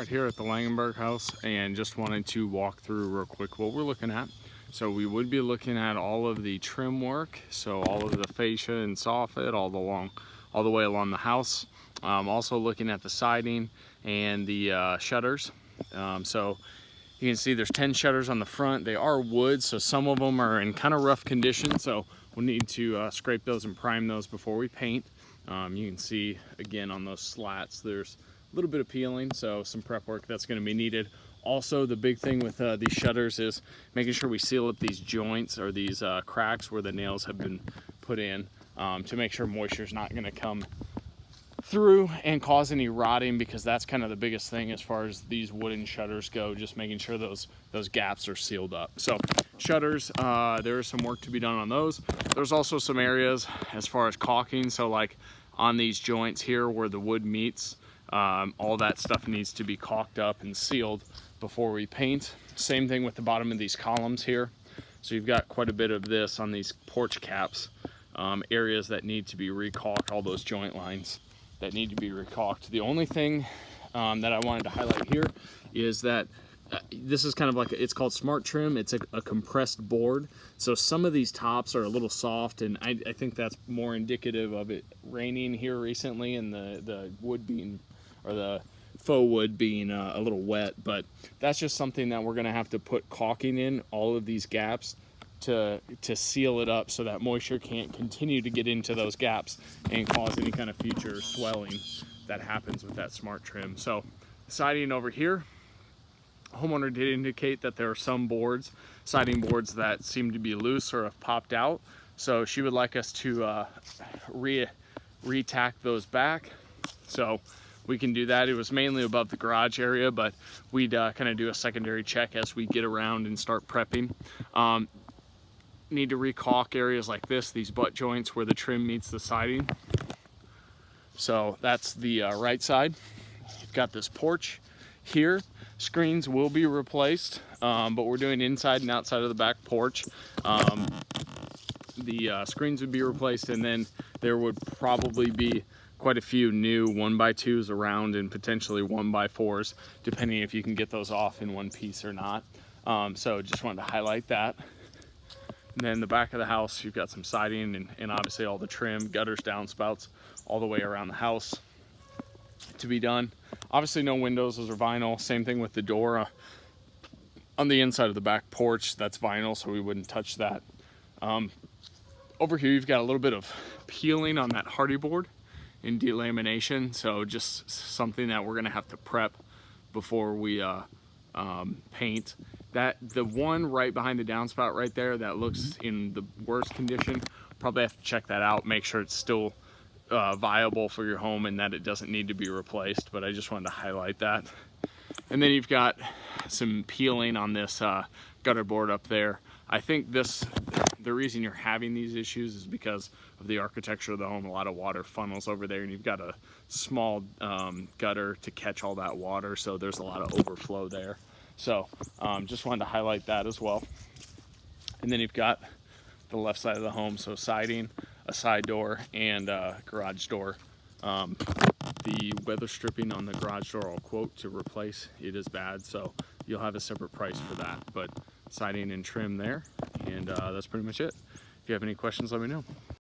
right here at the Langenberg house and just wanted to walk through real quick what we're looking at. So we would be looking at all of the trim work, so all of the fascia and soffit all the way along the house. Also looking at the siding and the shutters. So you can see there's 10 shutters on the front. They are wood, so some of them are in kind of rough condition, so we'll need to scrape those and prime those before we paint. You can see again on those slats there's a little bit of peeling, so some prep work that's going to be needed. Also, the big thing with these shutters is making sure we seal up these joints or these cracks where the nails have been put in, to make sure moisture is not going to come through and cause any rotting, because that's kind of the biggest thing as far as these wooden shutters go, just making sure those gaps are sealed up. So shutters, there is some work to be done on those. There's also some areas as far as caulking, so like on these joints here where the wood meets, all that stuff needs to be caulked up and sealed before we paint. Same thing with the bottom of these columns here. So you've got quite a bit of this on these porch caps, areas that need to be recaulked, all those joint lines that need to be recaulked. The only thing that I wanted to highlight here is that this is kind of like, it's called Smart Trim. It's a compressed board. So some of these tops are a little soft, and I think that's more indicative of it raining here recently and the wood being, or the faux wood being a little wet. But that's just something that we're gonna have to put caulking in all of these gaps to seal it up so that moisture can't continue to get into those gaps and cause any kind of future swelling that happens with that Smart Trim. So siding over here, homeowner did indicate that there are some boards, siding boards, that seem to be loose or have popped out. So she would like us to re-tack those back. So we can do that. It was mainly above the garage area, but we'd kind of do a secondary check as we get around and start prepping. Need to recaulk areas like this, these butt joints where the trim meets the siding. So that's the right side. You've got this porch here. Screens will be replaced, but we're doing inside and outside of the back porch. The screens would be replaced, and then there would probably be quite a few new 1x2s around, and potentially 1x4s, depending if you can get those off in one piece or not. So just wanted to highlight that. And then the back of the house, you've got some siding and obviously all the trim, gutters, downspouts, all the way around the house to be done. Obviously no windows, those are vinyl. Same thing with the door on the inside of the back porch, that's vinyl, so we wouldn't touch that. Over here you've got a little bit of peeling on that hardy board in delamination, so just something that we're gonna have to prep before we paint. The one right behind the downspout right there that looks in the worst condition, probably have to check that out, make sure it's still viable for your home and that it doesn't need to be replaced. But I just wanted to highlight that. And then you've got some peeling on this gutter board up there. I think the reason you're having these issues is because of the architecture of the home. A lot of water funnels over there, and you've got a small gutter to catch all that water, so there's a lot of overflow there. So just wanted to highlight that as well. And then you've got the left side of the home, so siding, a side door, and a garage door. The weather stripping on the garage door I'll quote to replace. It is bad, so you'll have a separate price for that. But siding and trim there, and that's pretty much it. If you have any questions, let me know.